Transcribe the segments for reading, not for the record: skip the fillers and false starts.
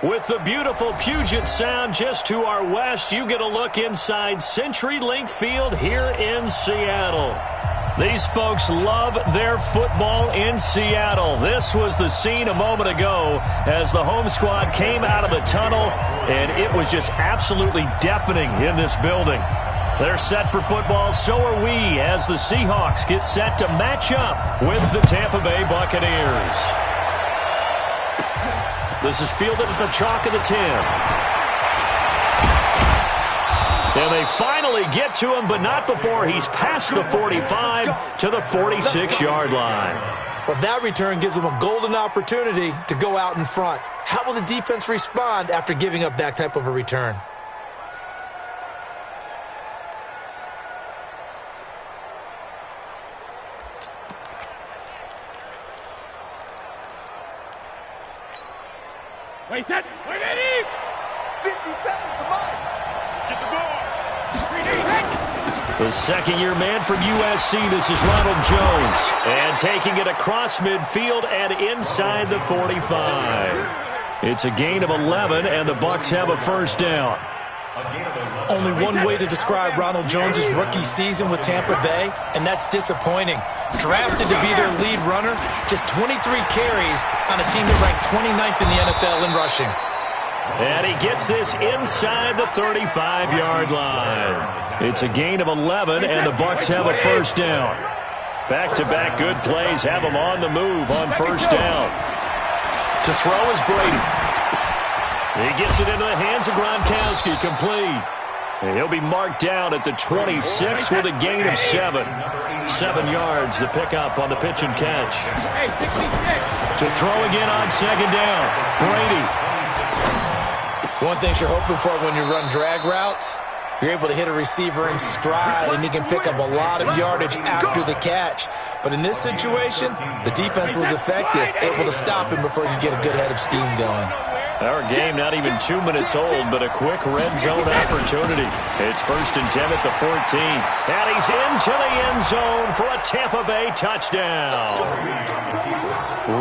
With the beautiful Puget Sound just to our west, you get a look inside CenturyLink Field here in Seattle. These folks love their football in Seattle. This was the scene a moment ago as the home squad came out of the tunnel, and it was just absolutely deafening in this building. They're set for football, so are we, as the Seahawks get set to match up with the Tampa Bay Buccaneers. This is fielded at the chalk of the 10. And they finally get to him, but not before he's past the 45 to the 46-yard line. Well, that return gives them a golden opportunity to go out in front. How will the defense respond after giving up that type of a return? Wait, set. Wait, Eddie. 50 seconds to mine. Get the ball. The second-year man from USC, this is Ronald Jones. And taking it across midfield and inside the 45. It's a gain of 11, and the Bucs have a first down. Only one way to describe Ronald Jones' rookie season with Tampa Bay, and that's disappointing. Drafted to be their lead runner, just 23 carries on a team that ranked 29th in the NFL in rushing. And he gets this inside the 35-yard line. It's a gain of 11, and the Bucs have a first down. Back-to-back good plays have them on the move on first down. To throw is Brady. He gets it into the hands of Gronkowski, complete. And he'll be marked down at the 26 with a gain of 7. 7 yards, the pickup on the pitch and catch. To throw again on second down, Brady. One thing you're hoping for when you run drag routes, you're able to hit a receiver in stride, and he can pick up a lot of yardage after the catch. But in this situation, the defense was effective, able to stop him before you get a good head of steam going. Our game not even 2 minutes old, but a quick red zone opportunity. It's 1st and 10 at the 14. And he's into the end zone for a Tampa Bay touchdown.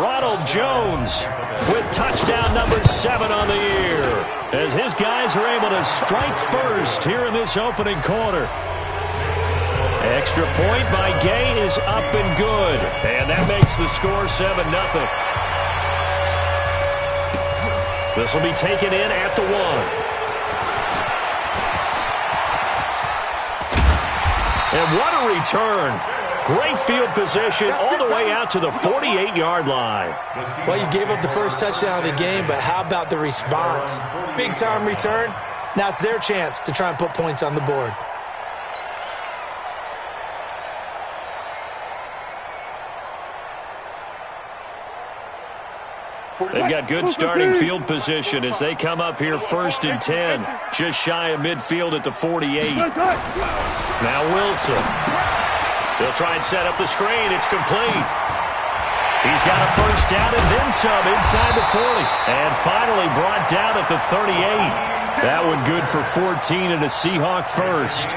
Ronald Jones with touchdown number 7 on the year, as his guys are able to strike first here in this opening quarter. Extra point by Gay is up and good, and that makes the score 7-0. This will be taken in at the 1. And what a return. Great field position all the way out to the 48-yard line. Well, you gave up the first touchdown of the game, but how about the response? Big-time return. Now it's their chance to try and put points on the board. They've got good starting field position as they come up here 1st and 10, just shy of midfield at the 48. Now Wilson. They'll try and set up the screen. It's complete. He's got a first down and then some inside the 40. And finally brought down at the 38. That one good for 14 and a Seahawk first.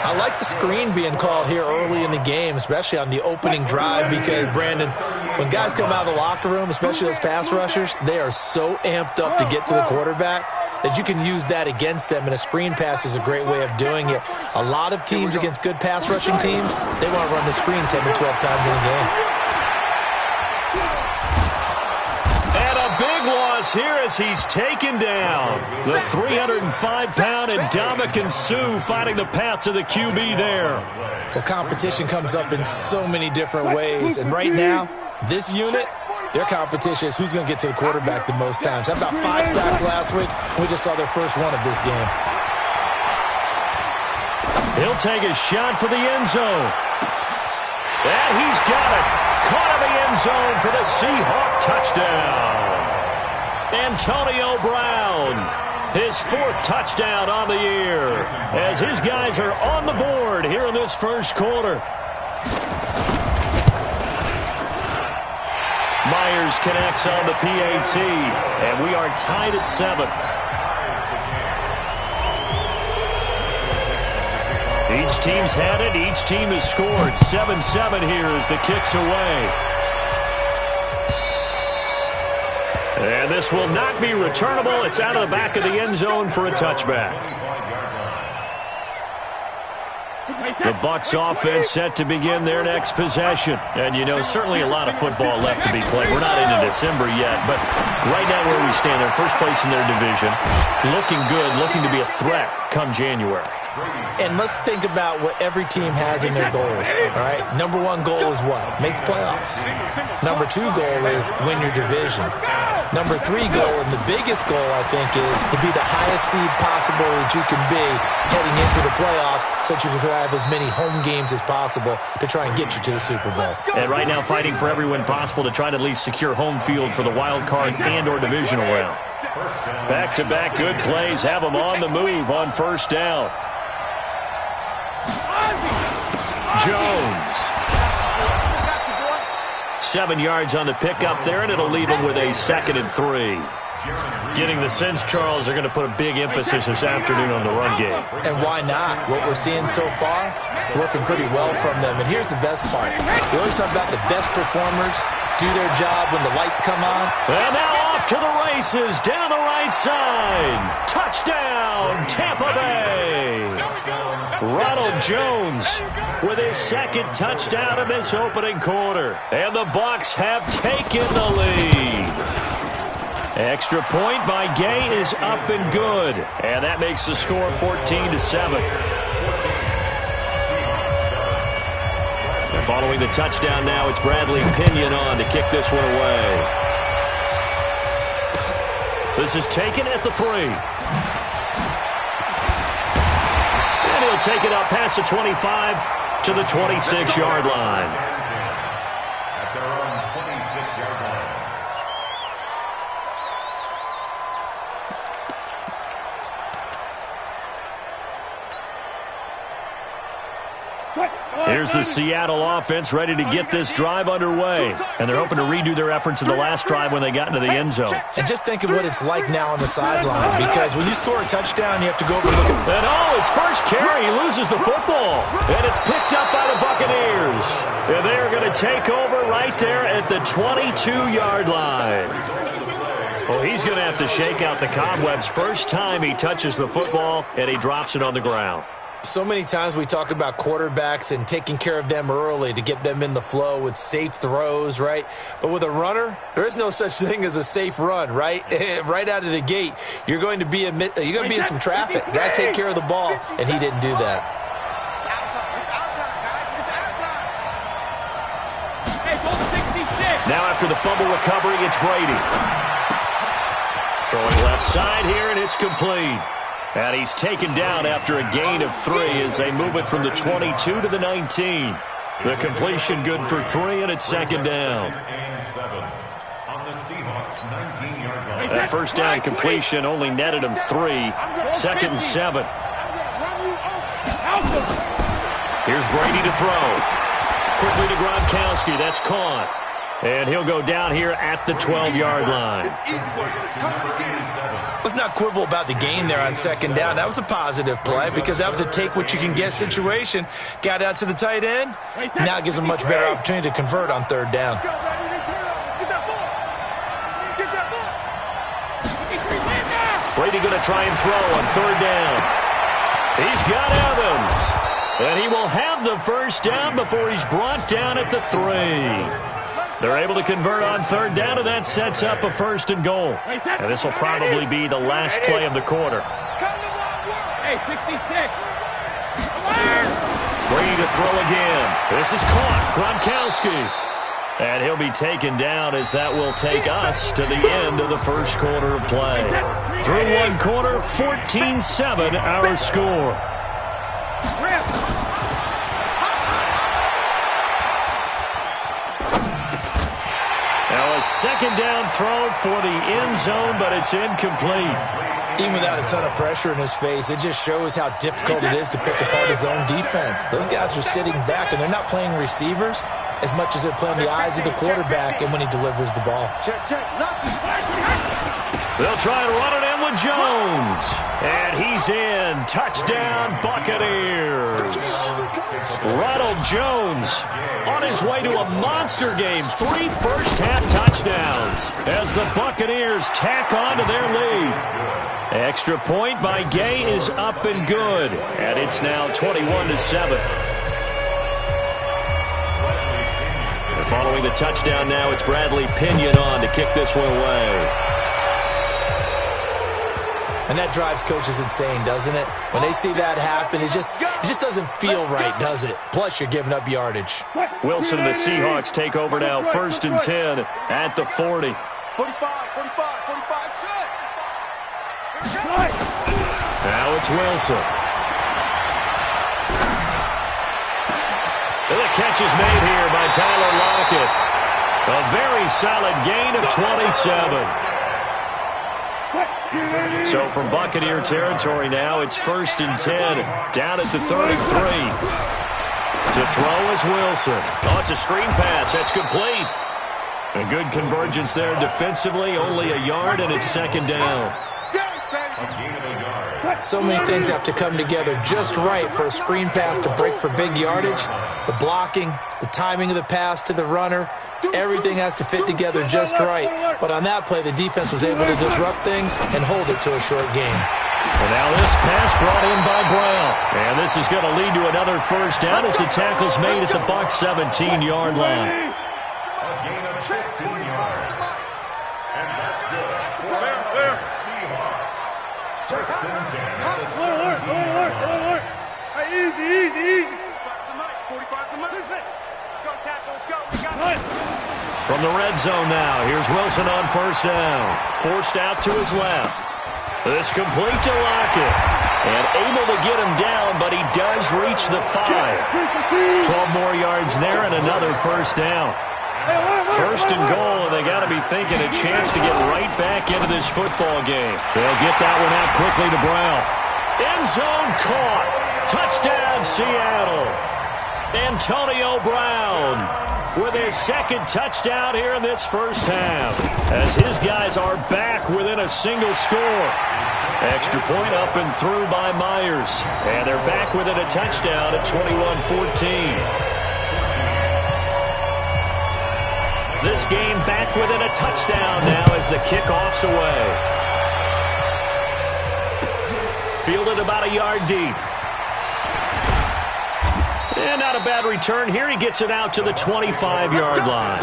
I like the screen being called here early in the game, especially on the opening drive, because, Brandon, when guys come out of the locker room, especially those pass rushers, they are so amped up to get to the quarterback that you can use that against them, and a screen pass is a great way of doing it. A lot of teams against good pass rushing teams, they want to run the screen 10 to 12 times in a game. And a big loss here as he's taken down. The 305-pound Ndamukong Suh finding the path to the QB there. Well, competition comes up in so many different ways, and right now, this unit, their competition is who's going to get to the quarterback the most times. How about 5 sacks last week? We just saw their first one of this game. He'll take a shot for the end zone. And he's got it. Caught in the end zone for the Seahawk touchdown. Antonio Brown, his 4th touchdown on the year, as his guys are on the board here in this first quarter. Myers connects on the PAT, and we are tied at 7. Each team's had it. Each team has scored. 7-7 here as the kick's away. And this will not be returnable. It's out of the back of the end zone for a touchback. The Bucs offense set to begin their next possession. And, you know, certainly a lot of football left to be played. We're not into December yet, but right now where we stand, they're first place in their division. Looking good, looking to be a threat come January. And let's think about what every team has in their goals, all right? Number one goal is what? Make the playoffs. Number two goal is win your division. Number three goal, and the biggest goal, I think, is to be the highest seed possible that you can be heading into the playoffs so that you can have as many home games as possible to try and get you to the Super Bowl. And right now fighting for every win possible to try to at least secure home field for the wild card and or divisional round. Back-to-back good plays have them on the move on first down. Jones. 7 yards on the pickup there, and it'll leave him with a 2nd and 3. Getting the sense, Charles, they're going to put a big emphasis this afternoon on the run game. And why not? What we're seeing so far, it's working pretty well from them. And here's the best part. We always talk about the best performers do their job when the lights come on. And now off to the races, down the right side. Touchdown, Tampa Bay. Ronald Jones with his 2nd touchdown in this opening quarter. And the Bucs have taken the lead. Extra point by Gay is up and good. And that makes the score 14-7. And following the touchdown now, it's Bradley Pinion on to kick this one away. This is taken at the 3. And he'll take it up past the 25 to the 26-yard line. Here's the Seattle offense ready to get this drive underway. And they're hoping to redo their efforts in the last drive when they got into the end zone. And just think of what it's like now on the sideline, because when you score a touchdown, you have to go over and look at... And his first carry, he loses the football. And it's picked up by the Buccaneers. And they're going to take over right there at the 22-yard line. Well, he's going to have to shake out the cobwebs first time he touches the football, and he drops it on the ground. So many times we talk about quarterbacks and taking care of them early to get them in the flow with safe throws, right? But with a runner, there is no such thing as a safe run, right? Right out of the gate, you're going to be in some traffic. Got to take care of the ball, and he didn't do that. It's out time. It's out time, guys. It's out time. Hey, go 66. Now after the fumble recovery, it's Brady. Throwing left side here, and it's complete. And he's taken down after a gain of 3 as they move it from the 22 to the 19. The completion good for 3, and it's 2nd down. That first down completion only netted him 3. 2nd and 7. Here's Brady to throw. Quickly to Gronkowski. That's caught. And he'll go down here at the 12-yard line. Let's not quibble about the gain there on 2nd down. That was a positive play because that was a take-what-you-can-get situation. Got out to the tight end. Now it gives him a much better opportunity to convert on 3rd down. Brady going to try and throw on 3rd down. He's got Evans. And he will have the first down before he's brought down at the 3. They're able to convert on 3rd down, and that sets up a 1st and goal. And this will probably be the last play of the quarter. Hey, 66. Brady to throw again. This is caught. Gronkowski. And he'll be taken down as that will take us to the end of the first quarter of play. Through one quarter, 14-7 our score. Now a 2nd down throw for the end zone, but it's incomplete. Even without a ton of pressure in his face, it just shows how difficult it is to pick apart his own defense. Those guys are sitting back, and they're not playing receivers as much as they're playing the eyes of the quarterback and when he delivers the ball. Check. They'll try and run it in with to Jones. And he's in. Touchdown, Buccaneers. Ronald Jones on his way to a monster game. 3 first-half touchdowns as the Buccaneers tack on to their lead. Extra point by Gay is up and good. And it's now 21-7. And following the touchdown now, it's Bradley Pinion on to kick this one away. And that drives coaches insane, doesn't it? When they see that happen, it just doesn't feel right, does it? Plus, you're giving up yardage. Wilson and the Seahawks take over now, 1st and 10 at the 40. 45. Now it's Wilson. And the catch is made here by Tyler Lockett. A very solid gain of 27. So from Buccaneer territory now, it's 1st and 10, down at the 33. To throw is Wilson. Oh, it's a screen pass. That's complete. A good convergence there defensively, only a yard, and it's 2nd down. So many things have to come together just right for a screen pass to break for big yardage. The blocking, the timing of the pass to the runner, everything has to fit together just right. But on that play, the defense was able to disrupt things and hold it to a short game. And now this pass brought in by Brown. And this is going to lead to another first down as the tackle's made at the Bucs 17-yard line. From the red zone now, here's Wilson on 1st down. Forced out to his left. This complete to Lockett. And able to get him down, but he does reach the 5. 12 more yards there and another first down. 1st and goal, and they got to be thinking a chance to get right back into this football game. They'll get that one out quickly to Brown. End zone caught. Touchdown, Seattle. Antonio Brown with his 2nd touchdown here in this first half, as his guys are back within a single score. Extra point up and through by Myers, and they're back within a touchdown at 21-14. This game back within a touchdown now as the kickoff's away. Fielded about a yard deep. And not a bad return here. He gets it out to the 25-yard line.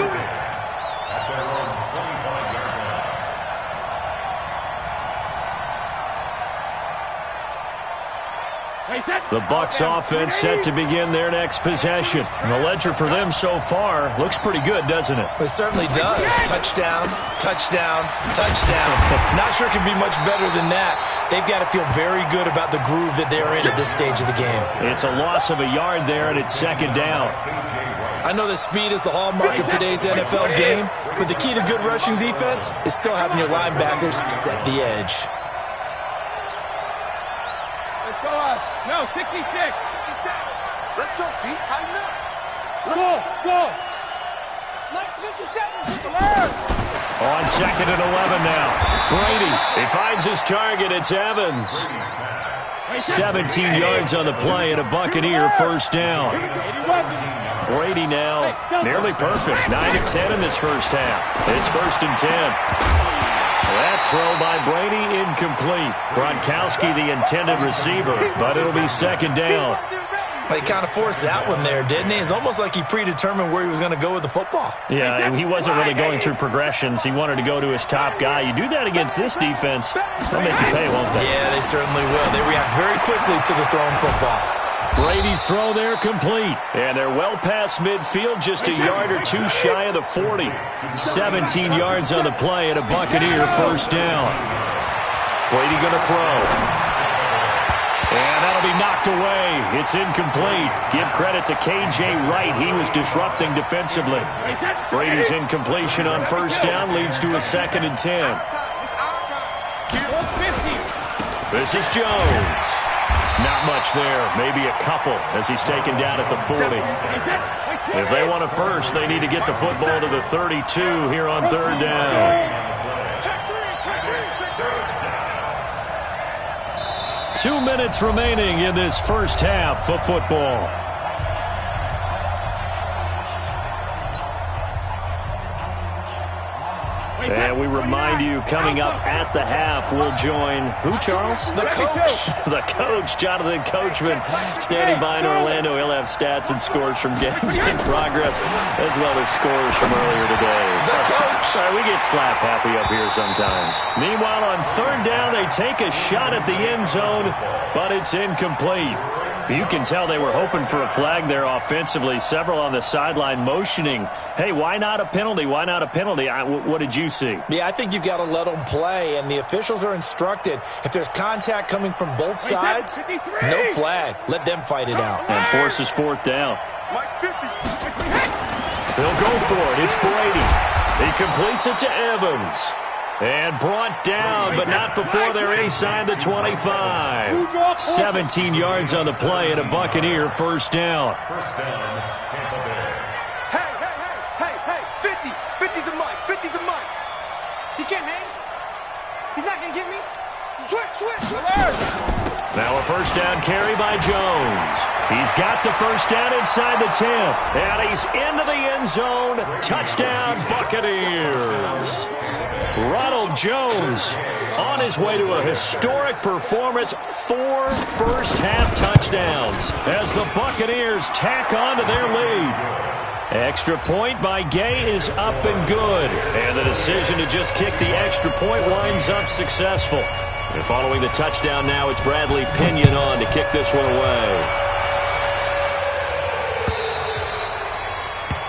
The Bucs offense set to begin their next possession. And the ledger for them so far looks pretty good, doesn't it? It certainly does. Touchdown, touchdown, touchdown. Not sure it can be much better than that. They've got to feel very good about the groove that they're in at this stage of the game. It's a loss of a yard there, and it's 2nd down. I know that speed is the hallmark of today's NFL game, but the key to good rushing defense is still having your linebackers set the edge. Let's go up. No, 66. 67. Let's go, D. Tighten up. Go. Let's 57. On 2nd and 11 now. Brady, he finds his target. It's Evans. 17 yards on the play and a Buccaneer first down. Brady now nearly perfect. 9 of 10 in this first half. It's 1st and 10. That throw by Brady incomplete. Gronkowski the intended receiver, but it'll be 2nd down. He kind of forced that one there, didn't he? It's almost like he predetermined where he was going to go with the football. Yeah, he wasn't really going through progressions. He wanted to go to his top guy. You do that against this defense, they'll make you pay, won't they? Yeah, they certainly will. They react very quickly to the thrown football. Brady's throw there complete. And they're well past midfield, just a yard or two shy of the 40. 17 yards on the play and a Buccaneer first down. Brady going to throw. And that'll be knocked away. It's incomplete. Give credit to K.J. Wright. He was disrupting defensively. Brady's incompletion on first down leads to a 2nd and 10. This is Jones. Not much there. Maybe a couple as he's taken down at the 40. If they want a first, they need to get the football to the 32 here on 3rd down. 2 minutes remaining in this first half of football. And we remind you, coming up at the half, we'll join who, Charles? The coach. The coach, Jonathan Coachman, standing by in Orlando. He'll have stats and scores from games in progress, as well as scores from earlier today. The coach. Sorry, we get slap happy up here sometimes. Meanwhile, on third down, they take a shot at the end zone, but it's incomplete. You can tell they were hoping for a flag there offensively. Several on the sideline motioning, hey, why not a penalty? Why not a penalty? What did you see? Yeah, I think you've got to let them play, and the officials are instructed, if there's contact coming from both sides, no flag. Let them fight it out. And forces fourth down. He'll go for it. It's Brady. He completes it to Evans. And brought down, but not before they're inside the 25. 17 yards on the play and a Buccaneer first down. Tampa Bay. Hey, 50. 50's a mic. 50's a mic. He can't hang. He's not going to get me. Switch. Now a first down carry by Jones. He's got the first down inside the 10th. And he's into the end zone. Touchdown, Buccaneers. Ronald Jones on his way to a historic performance, 4 first-half touchdowns as the Buccaneers tack on to their lead. Extra point by Gay is up and good, and the decision to just kick the extra point winds up successful. And following the touchdown now, it's Bradley Pinion on to kick this one away.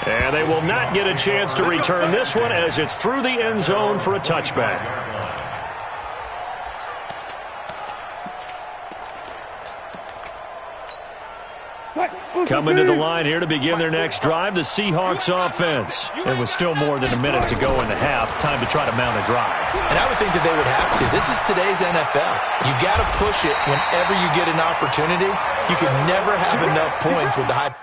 And they will not get a chance to return this one as it's through the end zone for a touchback. Coming to the line here to begin their next drive, the Seahawks offense. And with still more than a minute to go in the half, time to try to mount a drive. And I would think that they would have to. This is today's NFL. You got to push it whenever you get an opportunity. You can never have enough points with the high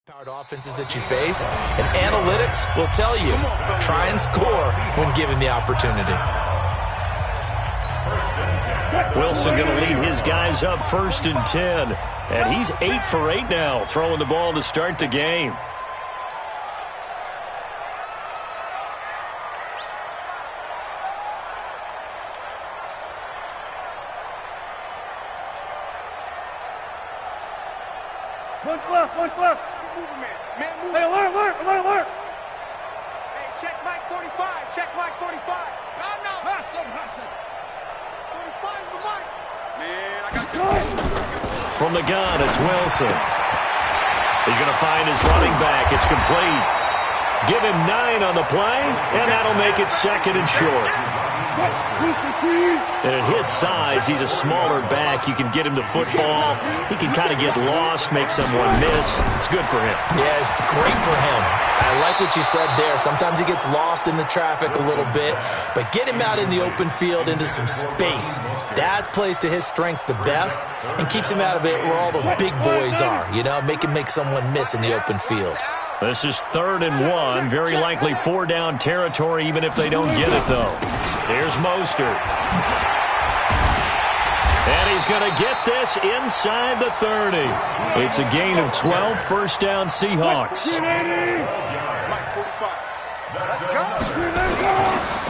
powered offenses that you face, and analytics will tell you, try and score when given the opportunity. Wilson going to lead his guys up 1st and 10, and he's 8 for 8 now, throwing the ball to start the game. One left. Man, move. Hey, alert. Hey, check Mike 45. No. Hustle. 45 is the mic. Man, I got you. From the gun, it's Wilson. He's going to find his running back. It's complete. Give him 9 on the play, and that'll make it 2nd and short. And at his size, he's a smaller back. You can get him the football. He can kind of get lost, make someone miss. It's good for him. Yeah, it's great for him. I like what you said there. Sometimes he gets lost in the traffic a little bit, but get him out in the open field into some space. That plays to his strengths the best and keeps him out of it where all the big boys are, make him make someone miss in the open field. This is 3rd and 1. Very likely 4-down territory, even if they don't get it, though. Here's Mostert. And he's going to get this inside the 30. It's a gain of 12, first down Seahawks.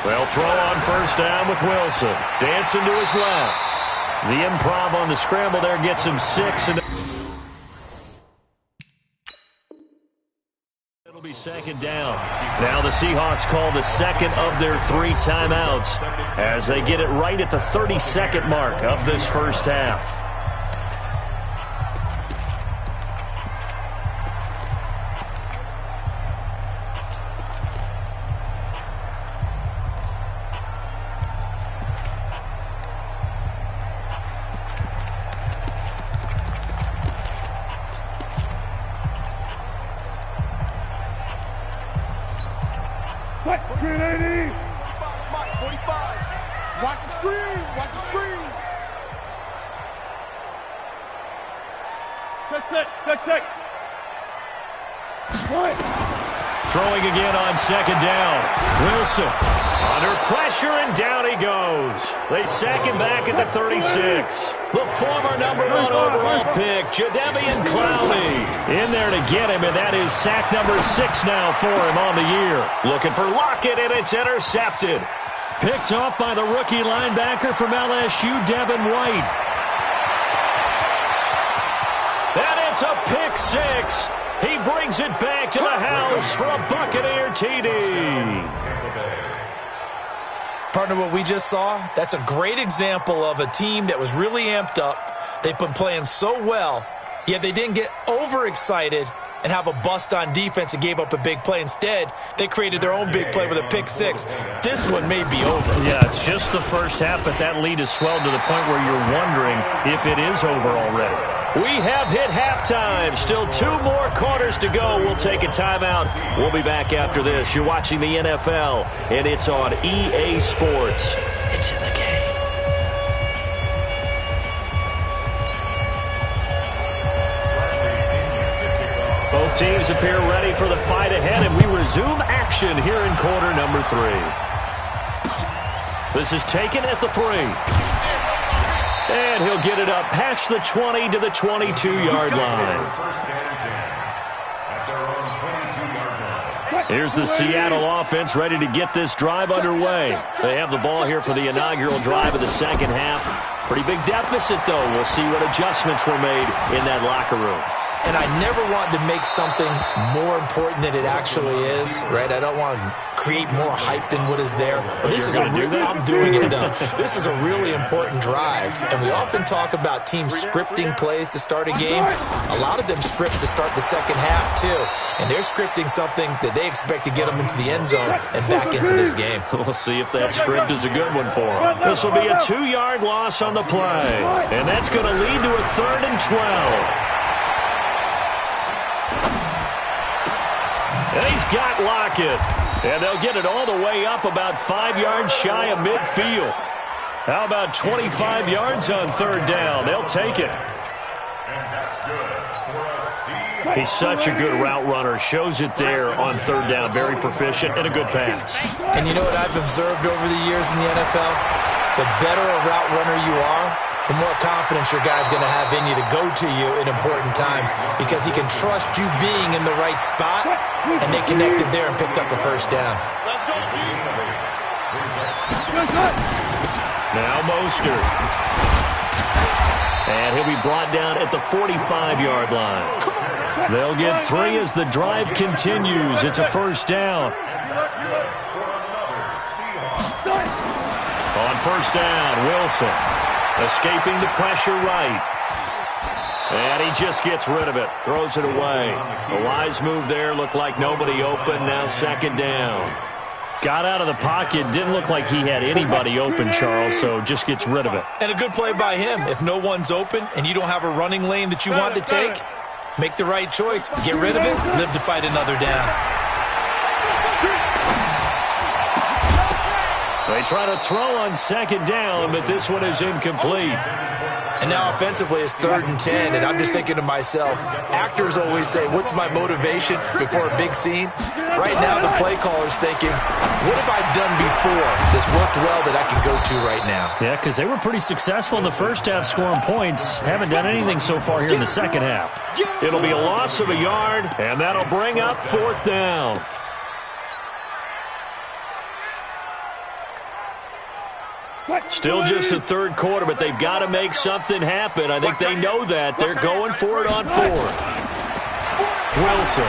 They'll throw on first down with Wilson. Dancing to his left. The improv on the scramble there gets him 6. And it'll be 2nd down. Now the Seahawks call the 2nd of their 3 timeouts as they get it right at the 32nd mark of this first half. Screen 80. 45. Watch the screen. Check. Throwing again on 2nd down. Wilson Under pressure, and down he goes. They sack him back at the 36. The former #1 overall pick, Jadeveon Clowney, in there to get him, and that is sack number 6 now for him on the year. Looking for Lockett, and it's intercepted. Picked off by the rookie linebacker from LSU, Devin White. And it's a pick 6. He brings it back to the house for a Buccaneer TD. Partner, what we just saw, that's a great example of a team that was really amped up. They've been playing so well, yet they didn't get overexcited and have a bust on defense and gave up a big play. Instead, they created their own big play with a pick 6. This one may be over. Yeah, it's just the first half, but that lead has swelled to the point where you're wondering if it is over already. We have hit halftime. Still 2 more quarters to go. We'll take a timeout. We'll be back after this. You're watching the NFL, and it's on EA Sports. It's in the game. Both teams appear ready for the fight ahead, and we resume action here in quarter number 3. This is taken at the 3. And he'll get it up past the 20 to the 22-yard line. Here's the Seattle offense ready to get this drive underway. They have the ball here for the inaugural drive of the second half. Pretty big deficit, though. We'll see what adjustments were made in that locker room. And I never want to make something more important than it actually is, right? I don't want to create more hype than what is there. But this is I'm doing it, though. This is a really important drive. And we often talk about teams scripting plays to start a game. A lot of them script to start the second half, too. And they're scripting something that they expect to get them into the end zone and back into this game. We'll see if that script is a good one for them. This will be a 2-yard loss on the play. And that's going to lead to a 3rd and 12. And he's got Lockett. And they'll get it all the way up about 5 yards shy of midfield. How about 25 yards on 3rd down? They'll take it. He's such a good route runner. Shows it there on 3rd down. Very proficient and a good pass. And you know what I've observed over the years in the NFL? The better a route runner you are, the more confidence your guy's going to have in you to go to you in important times because he can trust you being in the right spot, and they connected there and picked up a 1st down. Now Mostert. And he'll be brought down at the 45-yard line. They'll get 3 as the drive continues. It's a 1st down. On 1st down, Wilson. Escaping the pressure right. And he just gets rid of it. Throws it away. A wise move there. Looked like nobody open. Now 2nd down. Got out of the pocket. Didn't look like he had anybody open, Charles, so just gets rid of it. And a good play by him. If no one's open and you don't have a running lane that you want to take, make the right choice. Get rid of it. Live to fight another down. They try to throw on 2nd down, but this one is incomplete. And now offensively it's 3rd and 10, and I'm just thinking to myself, actors always say, what's my motivation before a big scene? Right now the play caller's thinking, what have I done before that's worked well that I can go to right now? Yeah, because they were pretty successful in the first half scoring points. Haven't done anything so far here in the second half. It'll be a loss of a yard, and that'll bring up 4th down. Still just the 3rd quarter, but they've got to make something happen. I think they know that. They're going for it on 4th. Wilson.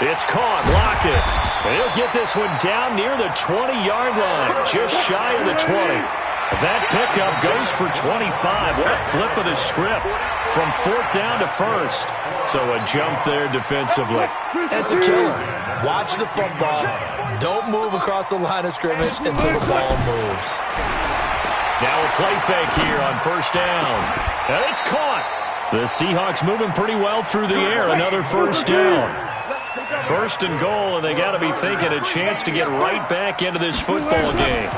It's caught. Lockett. And he'll get this one down near the 20-yard line, just shy of the 20. That pickup goes for 25. What a flip of the script from 4th down to 1st. So a jump there defensively. It's a killer. Watch the football. Don't move across the line of scrimmage until the ball moves. Now a play fake here on 1st down. And it's caught. The Seahawks moving pretty well through the air. Another 1st down. 1st and goal, and they got to be thinking a chance to get right back into this football game.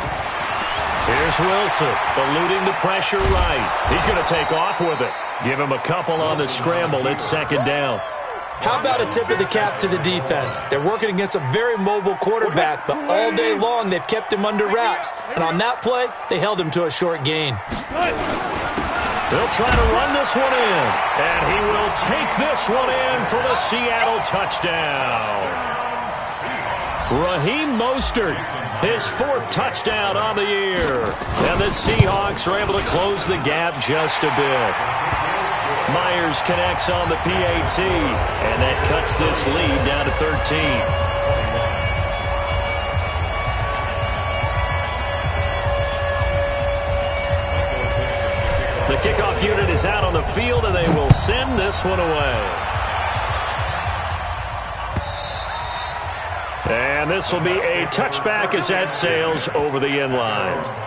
Here's Wilson, eluding the pressure right. He's going to take off with it. Give him a couple on the scramble. It's 2nd down. How about a tip of the cap to the defense? They're working against a very mobile quarterback, but all day long they've kept him under wraps. And on that play, they held him to a short gain. They'll try to run this one in, and he will take this one in for the Seattle touchdown. Raheem Mostert, his 4th touchdown on the year. And the Seahawks are able to close the gap just a bit. Myers connects on the PAT, and that cuts this lead down to 13. The kickoff unit is out on the field, and they will send this one away. And this will be a touchback as that sails over the end line.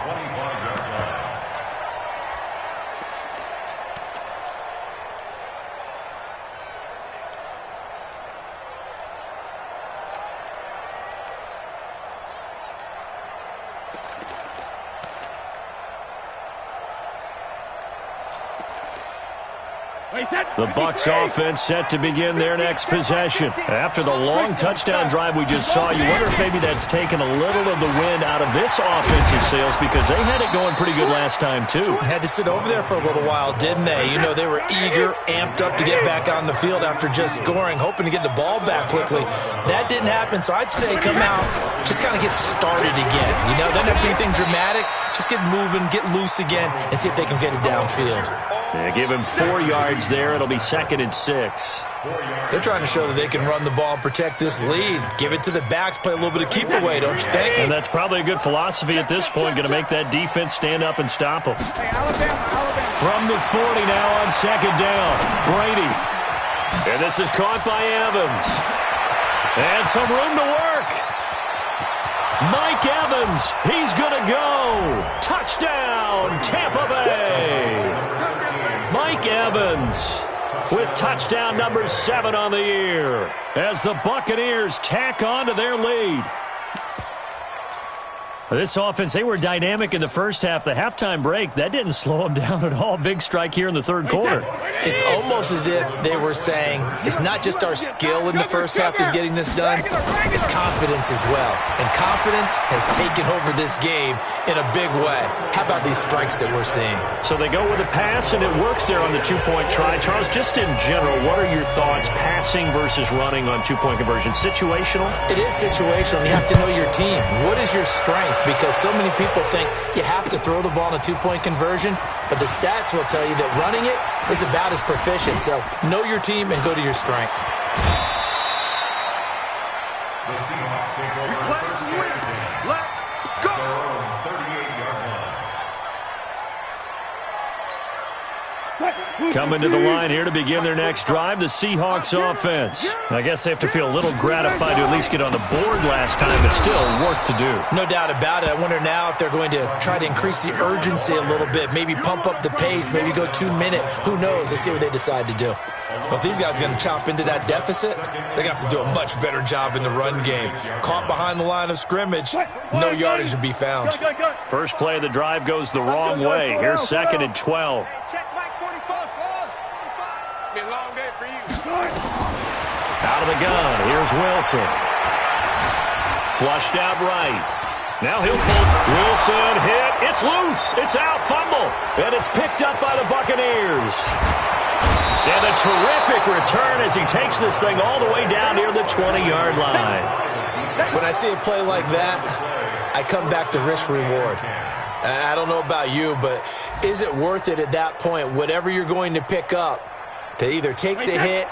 The Bucs offense set to begin their next possession. After the long touchdown drive we just saw, you wonder if maybe that's taken a little of the wind out of this offensive sails, because they had it going pretty good last time too. Had to sit over there for a little while, didn't they? You know, they were eager, amped up to get back on the field after just scoring, hoping to get the ball back quickly. That didn't happen, so I'd say come out, just kind of get started again. You know, doesn't have to be anything dramatic. Just get moving, get loose again, and see if they can get it downfield. Yeah, give him 4 yards there. It'll be 2nd and 6. They're trying to show that they can run the ball and protect this lead. Give it to the backs, play a little bit of keep away, don't you think? And that's probably a good philosophy at this point, going to make that defense stand up and stop them. From the 40 now on 2nd down, Brady. And this is caught by Evans. And some room to work. Mike Evans, he's going to go. Touchdown, Tampa Bay. Mike Evans with touchdown number 7 on the year as the Buccaneers tack on to their lead. This offense, they were dynamic in the first half. The halftime break, that didn't slow them down at all. Big strike here in the 3rd quarter. It's almost as if they were saying, it's not just our skill in the first half that's getting this done, it's confidence as well. And confidence has taken over this game in a big way. How about these strikes that we're seeing? So they go with a pass, and it works there on the 2-point try. Charles, just in general, what are your thoughts passing versus running on 2-point conversion? Situational? It is situational. You have to know your team. What is your strength? Because so many people think you have to throw the ball in a 2-point conversion, but the stats will tell you that running it is about as proficient. So know your team and go to your strength. Coming to the line here to begin their next drive, the Seahawks offense. I guess they have to feel a little gratified to at least get on the board last time, but still work to do. No doubt about it. I wonder now if they're going to try to increase the urgency a little bit, maybe pump up the pace, maybe go 2-minute. Who knows? Let's see what they decide to do. Well, if these guys are going to chop into that deficit, they're going to have to do a much better job in the run game. Caught behind the line of scrimmage, no yardage to be found. First play of the drive goes the wrong way. Here's 2nd and 12. Out of the gun, here's Wilson. Flushed out right. Now he'll pull. Wilson hit. It's loose. It's out. Fumble. And it's picked up by the Buccaneers. And a terrific return as he takes this thing all the way down near the 20-yard line. When I see a play like that, I come back to risk-reward. I don't know about you, but is it worth it at that point, whatever you're going to pick up, to either take the hit,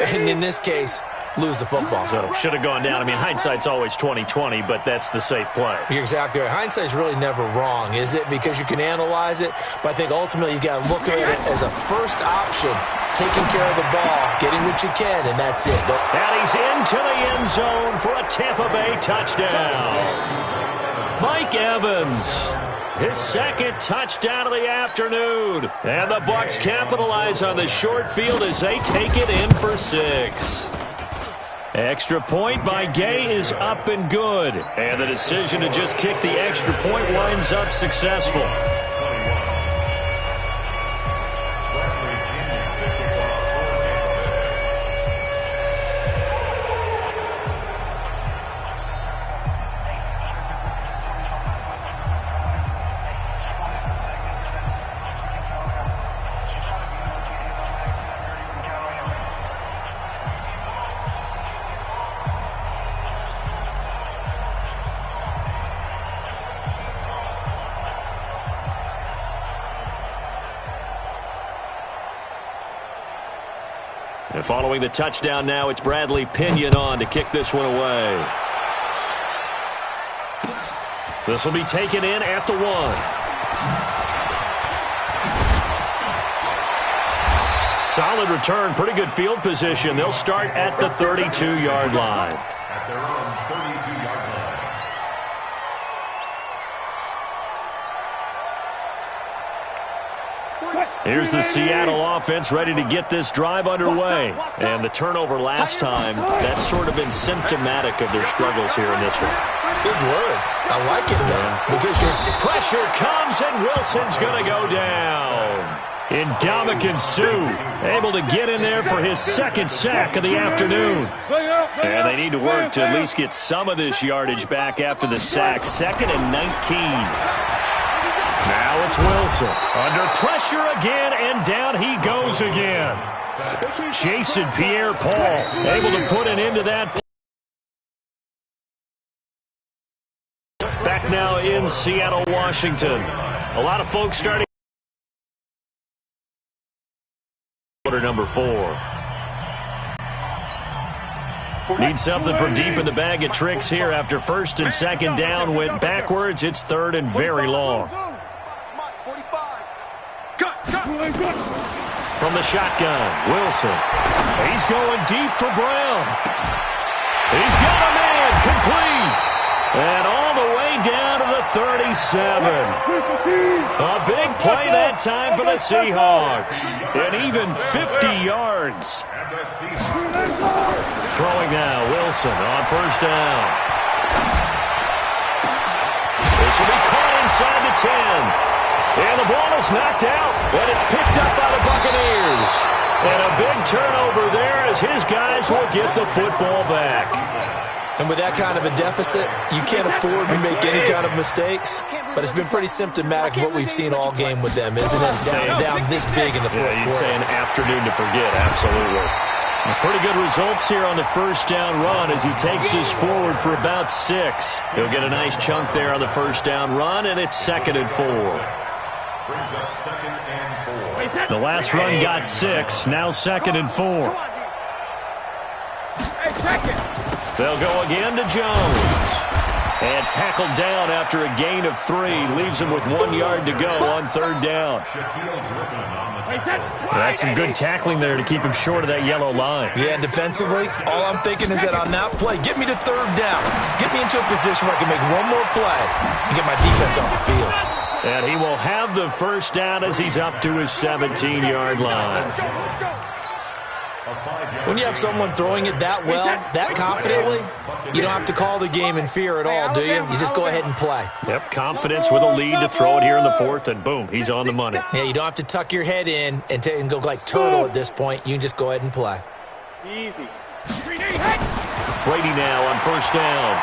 and in this case, lose the football? So should have gone down. I mean, hindsight's always 20/20, but that's the safe play. You're exactly right. Hindsight's really never wrong, is it? Because you can analyze it, but I think ultimately you got to look at it as a first option, taking care of the ball, getting what you can, and that's it. And he's into the end zone for a Tampa Bay touchdown. Mike Evans, his 2nd touchdown of the afternoon. And the Bucs capitalize on the short field as they take it in for 6. Extra point by Gay is up and good. And the decision to just kick the extra point winds up successful. And following the touchdown now, it's Bradley Pinion on to kick this one away. This will be taken in at the 1. Solid return, pretty good field position. They'll start at the 32-yard line. At their own 32-yard line. Here's the Seattle offense ready to get this drive underway. And the turnover last time, that's sort of been symptomatic of their struggles here in this one. Big word. I like it, though, because pressure comes, and Wilson's going to go down. Ndamukong Suh able to get in there for his second sack of the afternoon. And they need to work to at least get some of this yardage back after the sack. 2nd and 19. Now it's Wilson. Under pressure again, and down he goes again. Jason Pierre-Paul able to put an end to that. Back now in Seattle, Washington. A lot of folks starting. Number 4. Need something from deep in the bag of tricks here after 1st and 2nd down went backwards. It's 3rd and very long. From the shotgun, Wilson. He's going deep for Brown. He's got a man complete. And all the way down to the 37. A big play that time for the Seahawks. And even 50 yards. Throwing now, Wilson on 1st down. This will be caught inside the 10. And the ball is knocked out, and it's picked up by the Buccaneers. And a big turnover there as his guys will get the football back. And with that kind of a deficit, you can't afford to make any kind of mistakes. But it's been pretty symptomatic of what we've seen all game with them, isn't it? Down this big in the fourth quarter. You'd say an afternoon to forget, absolutely. Pretty good results here on the 1st down run as he takes this forward for about 6. He'll get a nice chunk there on the 1st down run, and it's 2nd and 4. Brings up 2nd and 4. The last run got 6, now 2nd and 4. They'll go again to Jones. And tackled down after a gain of 3. Leaves him with 1 yard to go on 3rd down. That's some good tackling there to keep him short of that yellow line. Yeah, and defensively, all I'm thinking is that on that play, get me to 3rd down. Get me into a position where I can make one more play and get my defense off the field. And he will have the 1st down as he's up to his 17-yard line. When you have someone throwing it that well, that confidently, you don't have to call the game in fear at all, do you? You just go ahead and play. Yep, confidence with a lead to throw it here in the 4th, and boom, he's on the money. Yeah, you don't have to tuck your head in and go like turtle at this point. You can just go ahead and play. Easy. Brady now on 1st down.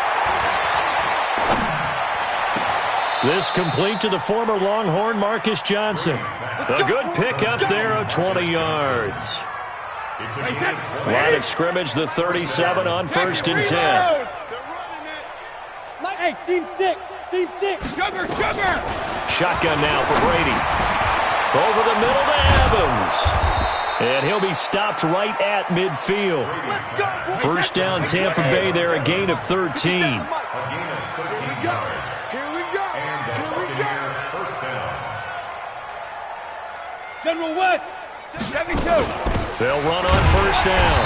This complete to the former Longhorn Marcus Johnson. A good pick up there of 20 yards. Line of scrimmage, the 37 on 1st and 10. Hey, seam 6. Sugar. Shotgun now for Brady. Over the middle to Evans. And he'll be stopped right at midfield. 1st down Tampa Bay there, a gain of 13. General West, 72. They'll run on 1st down.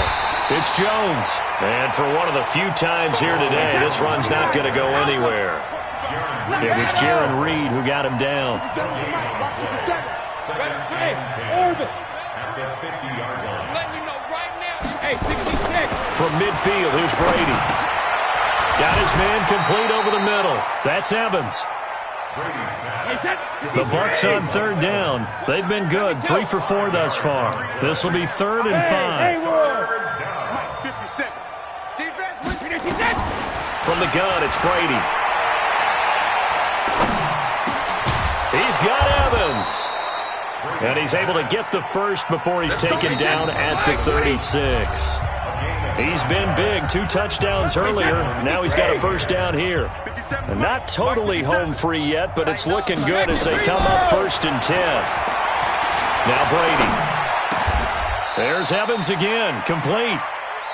It's Jones. And for one of the few times here today, this run's not going to go anywhere. It was Jaron Reed who got him down. Hey, Orbit. At the 50-yard line. Let me know right now. Hey, 66. From midfield, here's Brady. Got his man complete over the middle. That's Evans. The Bucs on 3rd down. They've been good, 3 for 4 thus far. This will be 3rd and 5. From the gun, it's Brady. He's got Evans. And he's able to get the 1st before he's taken down at the 36. He's been big, 2 touchdowns earlier. Now he's got a 1st down here. And not totally home free yet, but it's looking good as they come up 1st and 10. Now Brady. There's Evans again, complete.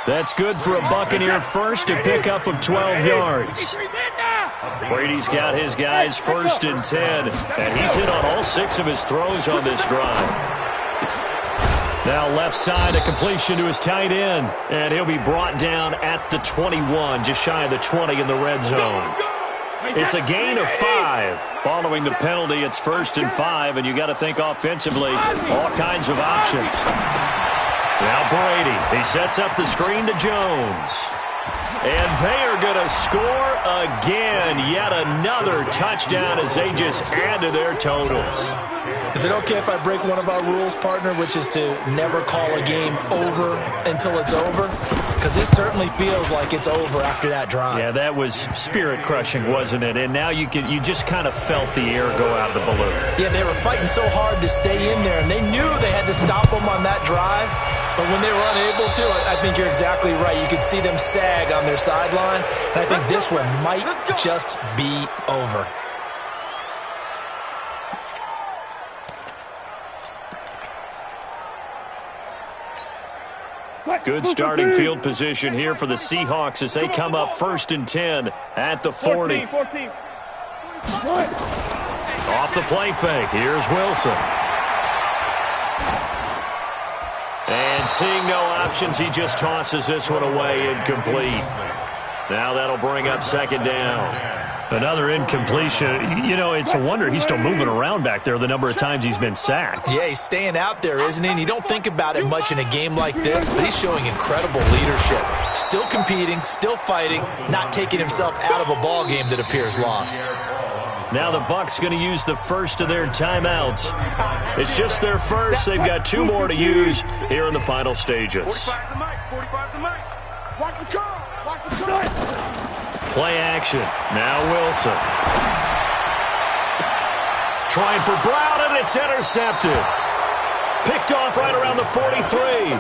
That's good for a Buccaneer first, a pickup of 12 yards. Brady's got his guys 1st and 10, and he's hit on all 6 of his throws on this drive. Now left side, a completion to his tight end, and he'll be brought down at the 21, just shy of the 20 in the red zone. It's a gain of 5. Following the penalty, it's 1st and 5, and you got to think offensively, all kinds of options. Now Brady, he sets up the screen to Jones. And they are going to score again. Yet another touchdown as they just add to their totals. Is it okay if I break one of our rules, partner, which is to never call a game over until it's over? Because it certainly feels like it's over after that drive. Yeah, that was spirit-crushing, wasn't it? And now you just kind of felt the air go out of the balloon. Yeah, they were fighting so hard to stay in there, and they knew they had to stop them on that drive. But when they were unable to, I think you're exactly right. You could see them sag on their sideline, and I think this one might just be over. Good starting field position here for the Seahawks as they come up 1st and 10 at the 40. 14. Off the play fake, here's Wilson. And seeing no options, he just tosses this one away, incomplete. Now that'll bring up 2nd down. Another incompletion. You know, it's a wonder he's still moving around back there the number of times he's been sacked. Yeah, he's staying out there, isn't he? And you don't think about it much in a game like this, but he's showing incredible leadership. Still competing, still fighting, not taking himself out of a ball game that appears lost. Now the Bucs going to use the first of their timeouts. It's just their first. They've got 2 more to use here in the final stages. 45 the mic. 45 the mic. Watch the curl. Watch the curl. Play action. Now Wilson. Trying for Brown, and it's intercepted. Picked off right around the 43.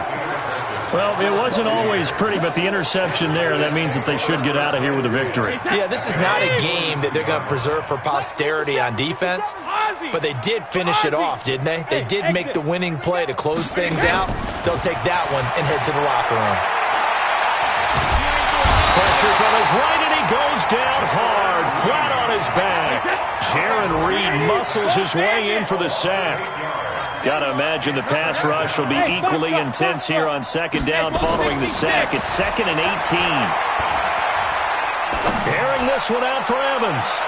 Well, it wasn't always pretty, but the interception there, that means that they should get out of here with a victory. Yeah, this is not a game that they're going to preserve for posterity on defense, but they did finish it off, didn't they? They did make the winning play to close things out. They'll take that one and head to the locker room. Pressure from his right, and he goes down hard, flat on his back. Jaron Reed muscles his way in for the sack. Got to imagine the pass rush will be equally intense here on 2nd down following the sack. It's 2nd and 18. Airing this one out for Evans.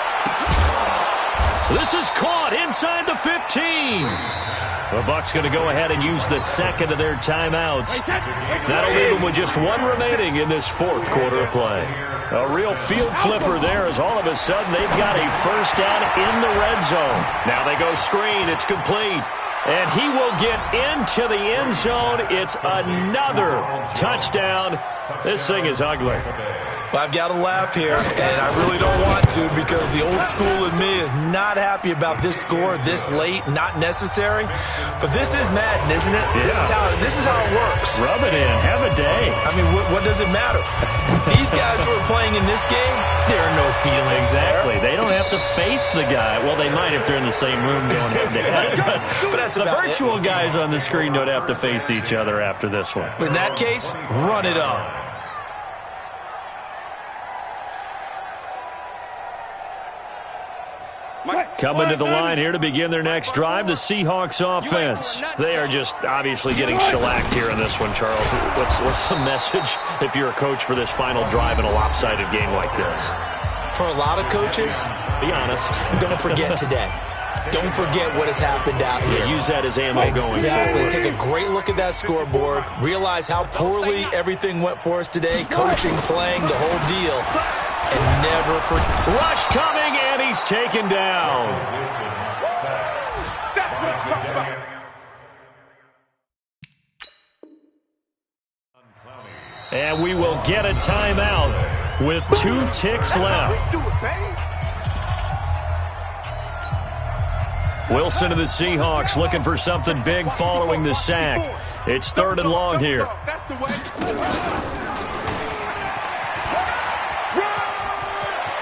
This is caught inside the 15. The Bucs going to go ahead and use the 2nd of their timeouts. That'll leave them with just 1 remaining in this 4th quarter of play. A real field flipper there as all of a sudden they've got a 1st down in the red zone. Now they go screen. It's complete. And he will get into the end zone. It's another touchdown. This thing is ugly. Well, I've got to laugh here, and I really don't want to because the old school in me is not happy about this score this late, not necessary. But this is Madden, isn't it? Yeah. This is how it works. Rub it in. Have a day. I mean, what does it matter? These guys who are playing in this game, there are no feelings exactly. there. They don't have to face the guy. Well, they might if they're in the same room going head-to-head. But that's the about virtual guys on the screen don't have to face each other after this one. In that case, run it up. Coming to the line here to begin their next drive, the Seahawks offense. They are just obviously getting shellacked here in this one, Charles. What's the message if you're a coach for this final drive in a lopsided game like this? For a lot of coaches, be honest. Don't forget today. Don't forget what has happened out here. Yeah, use that as ammo going forward. Exactly. Take a great look at that scoreboard. Realize how poorly everything went for us today. Coaching, playing, the whole deal. And never forget. Rush coming, and he's taken down. That's what I'm talking about. And we will get a timeout with 2 ticks left. Wilson to the Seahawks looking for something big following the sack. It's 3rd and long here.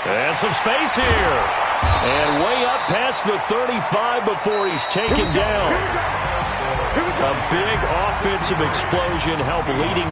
And some space here. And way up past the 35 before he's taken down. A big offensive explosion helped leading